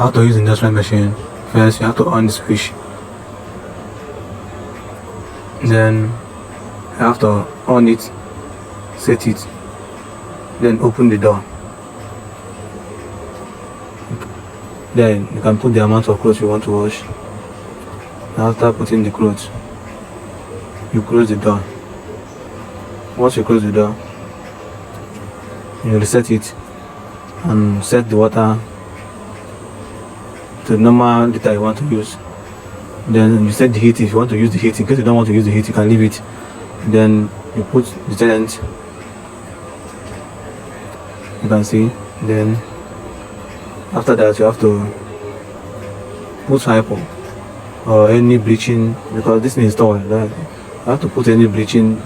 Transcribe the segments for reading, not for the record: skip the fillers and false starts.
How to use industrial machine. First, you have to on the switch. Then you have to on it, set it, then open the door. Then you can put the amount of clothes you want to wash. After putting the clothes, you close the door. Once you close the door, you reset it and set the water to the normal liter you want to use. Then you set the heat if you want to use the heat. In case you don't want to use the heat, you can leave it. Then you put detergent. You can see. Then after that, you have to put hypo or any bleaching, because this thing is towel. You have to put any bleaching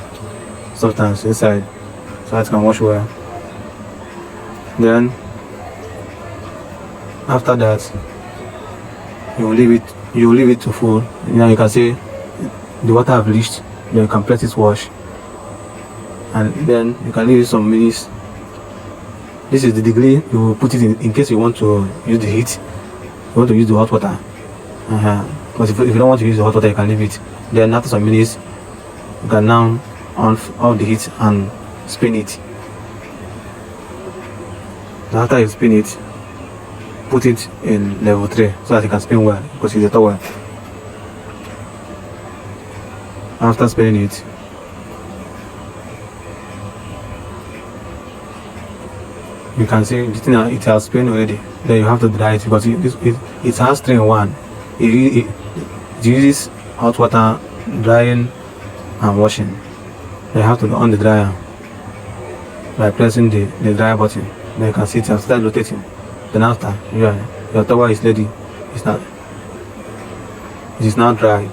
substance inside so it can wash well. Then after that, you will leave it to full. Now you can see the water have bleached. Then you can press it wash, and then you can leave it some minutes. This is the degree you will put it in case you want to use the heat. You want to use the hot water. But if you don't want to use the hot water, you can leave it. Then after some minutes, you can now on off the heat and spin it. Then after you spin it, put it in level 3 so that it can spin well, because it's a towel. After spinning it, you can see the thing, it has spin already. Then you have to dry it, because it has 3 in 1. It uses hot water, drying and washing. Then you have to on the dryer by pressing the dryer button. Then you can see it has started rotating. Then after, your towel is ready. It is now dry.